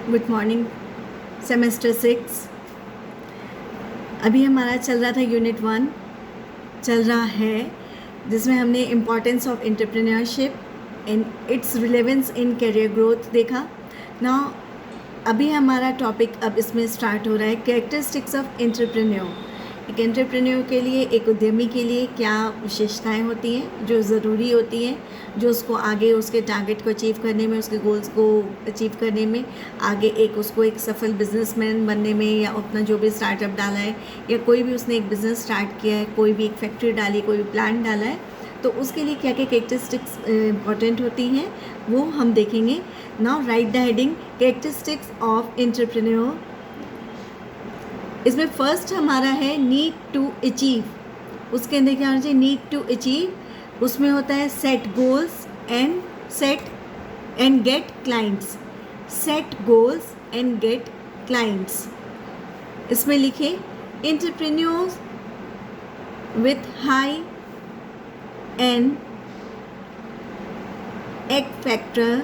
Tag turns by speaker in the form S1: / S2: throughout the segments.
S1: Good morning. Semester 6 अभी हमारा चल रहा था, यूनिट 1 चल रहा है, जिसमें हमने importance of entrepreneurship and it's relevance in career growth देखा ना। अभी हमारा टॉपिक अब इसमें स्टार्ट हो रहा है, कैरेक्टरिस्टिक्स ऑफ एंटरप्रेन्योर। एक एंटरप्रेन्योर के लिए, एक उद्यमी के लिए क्या विशेषताएं होती हैं जो ज़रूरी होती हैं, जो उसको आगे उसके टारगेट को अचीव करने में, उसके गोल्स को अचीव करने में, आगे उसको एक सफल बिजनेसमैन बनने में, या अपना जो भी स्टार्टअप डाला है, या कोई भी उसने एक बिज़नेस स्टार्ट किया है, कोई भी एक फैक्ट्री डाली, कोई भी प्लांट डाला है, तो उसके लिए क्या क्या कैरेक्टरिस्टिक्स इंपॉर्टेंट होती हैं वो हम देखेंगे। Now right the heading characteristics of entrepreneur. इसमें फर्स्ट हमारा है नीड टू अचीव। उसके अंदर क्या होना चाहिए? Need to achieve. उसमें होता है set goals and get clients. Set goals and get clients. इसमें लिखे entrepreneurs with high and act factor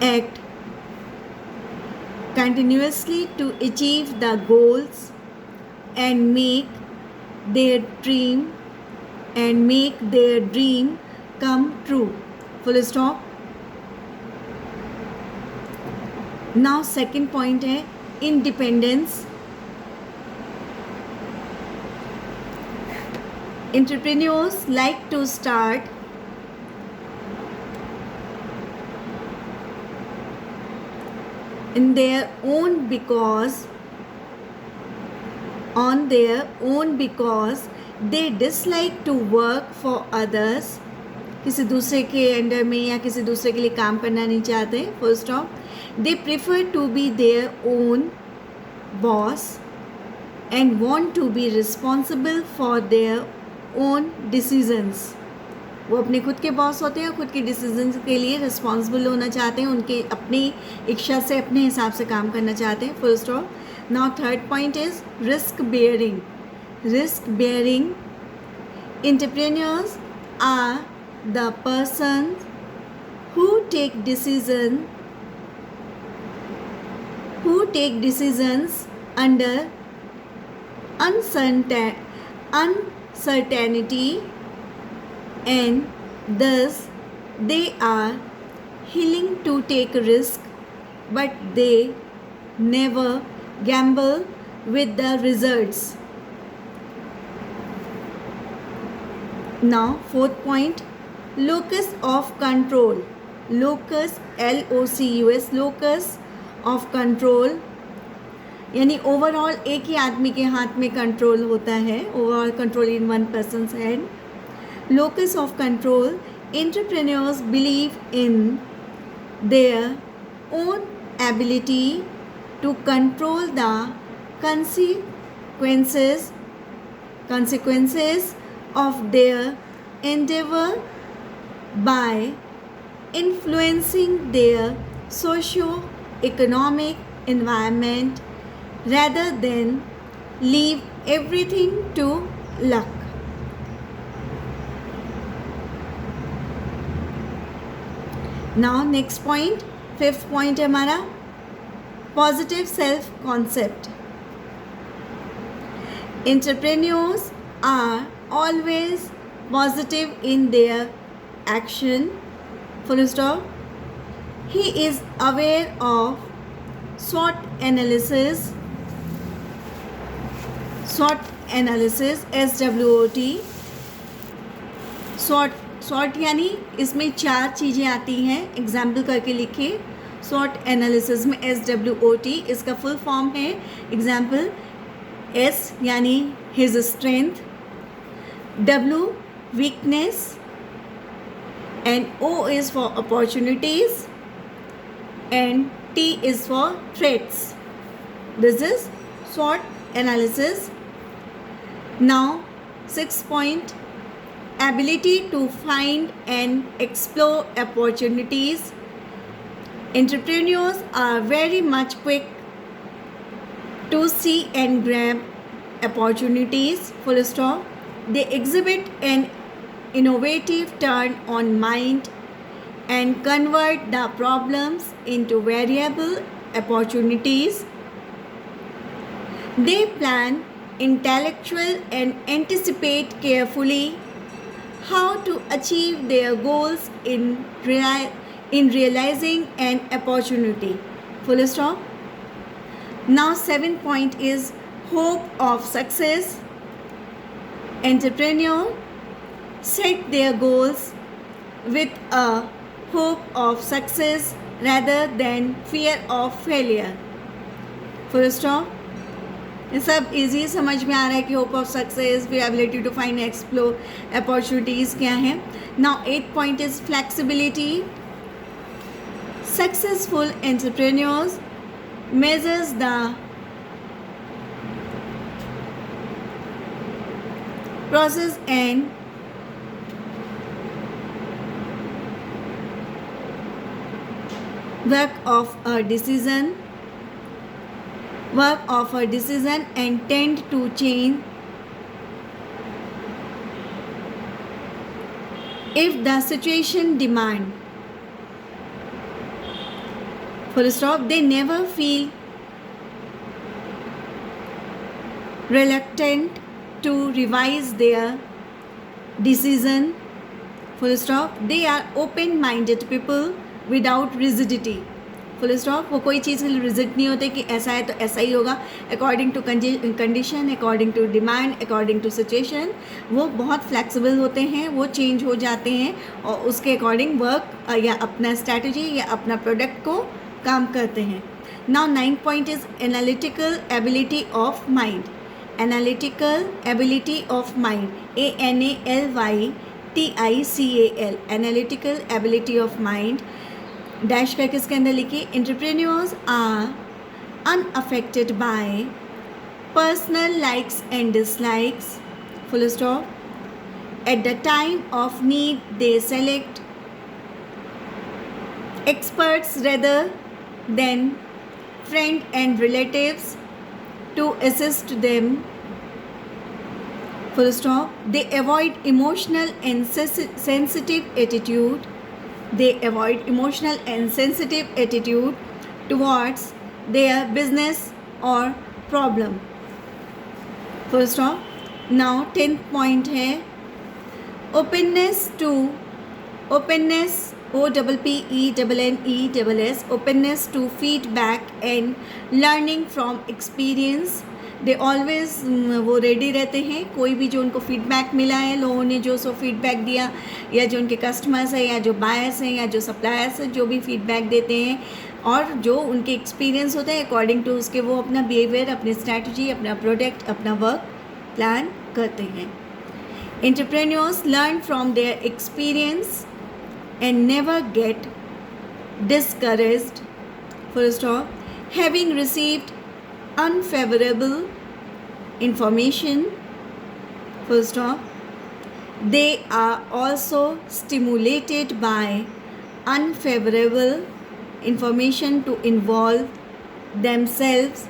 S1: act continuously to achieve the goals and make their dream come true. Full stop. Now second point है independence. Entrepreneurs like to start on their own because they dislike to work for others. किसी दूसरे के under में या किसी दूसरे के लिए काम करना नहीं चाहते। First of, they prefer to be their own boss and want to be responsible for their own decisions. वो अपने खुद के बॉस होते हैं, खुद के डिसीजंस के लिए रिस्पॉन्सिबल होना चाहते हैं, उनके अपनी इच्छा से, अपने हिसाब से काम करना चाहते हैं। Full stop. Now third point is risk bearing. Risk bearing entrepreneurs are the person who take decisions under uncertainty, and thus they are willing to take risk, but they never gamble with the results. Now fourth point, locus of control. Locus, LOCUS, locus of control यानी overall एक ही आदमी के हाथ में control होता है, overall control in one person's hand. Locus of control, entrepreneurs believe in their own ability to control the consequences of their endeavor by influencing their socio-economic environment rather than leave everything to luck. Now next point, fifth point है हमारा positive self concept. Entrepreneurs are always positive in their action. Full stop. He is aware of SWOT analysis, SWOT. SWOT यानी इसमें 4 चीज़ें आती हैं, example करके लिखिए. SWOT analysis में SWOT इसका फुल फॉर्म है. एग्जाम्पल, S यानी his strength, W weakness, and O is for opportunities, and T is for threats. This is SWOT analysis. Now sixth point, ability to find and explore opportunities. Entrepreneurs are very much quick to see and grab opportunities. Full stop. They exhibit an innovative turn on mind and convert the problems into variable opportunities. They plan intellectual and anticipate carefully how to achieve their goals in realizing an opportunity. Full stop. Now, 7th point is hope of success. Entrepreneurs set their goals with a hope of success rather than fear of failure. Full stop. ये सब easy समझ में आ रहा है कि hope of success, ability to find explore opportunities क्या हैं. Now 8th point is flexibility. Successful entrepreneurs measures the process and work of a decision and tend to change if the situation demand. Full stop. They never feel reluctant to revise their decision. Full stop. They are open-minded people without rigidity. Full stop. वो कोई चीज़ के लिए rigid नहीं होते कि ऐसा है तो ऐसा ही होगा. According to condition, according to demand, according to situation वो बहुत फ्लैक्सीबल होते हैं, वो चेंज हो जाते हैं और उसके अकॉर्डिंग वर्क या अपना स्ट्रैटेजी या अपना प्रोडक्ट को काम करते हैं. Now 9th point is analytical ability of mind. Analytical ability of mind, ANALYTICAL, analytical ability of mind. Dash करके इसके अंदर लिखिए entrepreneurs are unaffected by personal likes and dislikes. Full stop. At the time of need they select experts rather than friends and relatives to assist them. Full stop. They avoid emotional and sensitive attitude. They avoid emotional and sensitive attitude towards their business or problem. Full stop. Now 10th point है openness, OPPENNESS, openness to feedback and learning from experience. They always वो ready रहते हैं. कोई भी जो उनको feedback मिला है, लोगों ने जो सो फीडबैक दिया या जो उनके कस्टमर्स हैं या जो बायर्स हैं या जो सप्लायर्स हैं जो भी फीडबैक देते हैं और जो उनके एक्सपीरियंस होते हैं अकॉर्डिंग टू उसके वो अपना बिहेवियर, अपनी स्ट्रैटेजी, अपना प्रोडक्ट, अपना वर्क प्लान करते हैं. Entrepreneurs learn from their experience and never get discouraged. Full stop. Having received unfavorable information. Full stop. They are also stimulated by unfavorable information to involve themselves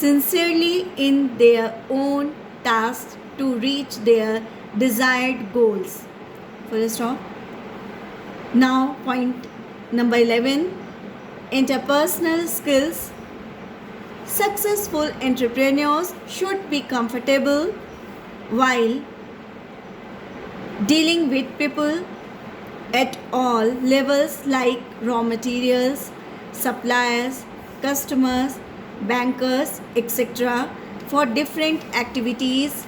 S1: sincerely in their own tasks to reach their desired goals. Full stop. Now point number 11, interpersonal skills. Successful entrepreneurs should be comfortable while dealing with people at all levels like raw materials, suppliers, customers, bankers, etc. for different activities.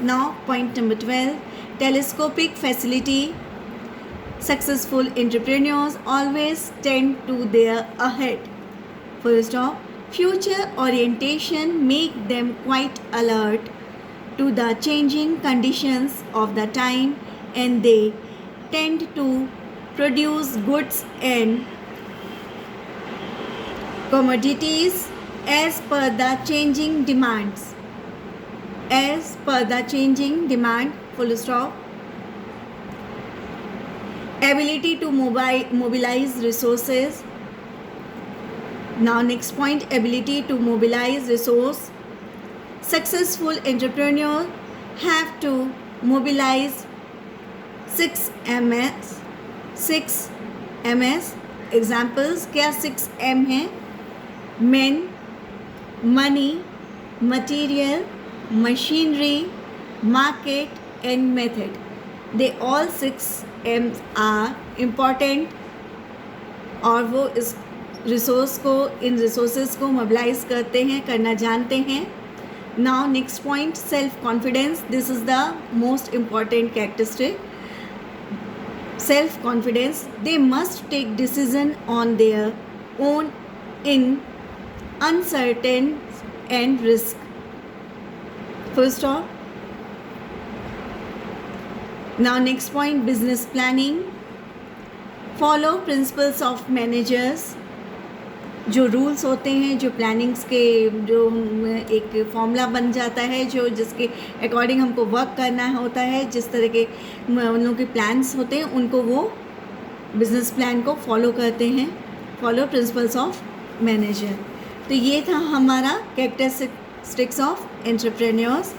S1: Now point number 12, telescopic facility. Successful entrepreneurs always tend to their ahead. Full stop. Future orientation make them quite alert to the changing conditions of the time and they tend to produce goods and commodities as per the changing demands. Full stop. Ability to mobilize resources. Now next point, ability to mobilize resource. Successful entrepreneurs have to mobilize 6 Ms examples क्या 6M है? men, money, material, machinery, market and method. They all 6 M's are important और वो इस resource को, इन resources को mobilise करते हैं, करना जानते हैं. Now next point, self confidence. This is the most important characteristic. Self confidence. They must take decision on their own in uncertain and risk. Full stop. Now next point, business planning. Follow principles of managers. जो rules होते हैं, जो plannings के जो एक formula बन जाता है, जो जिसके अकॉर्डिंग हमको वर्क करना होता है, जिस तरह के उन लोगों के प्लान्स होते हैं, उनको वो बिजनेस प्लान को फॉलो करते हैं. Follow principles of manager. तो ये था हमारा कैरेक्टरिस्टिक्स ऑफ एंटरप्रेन्योर्स.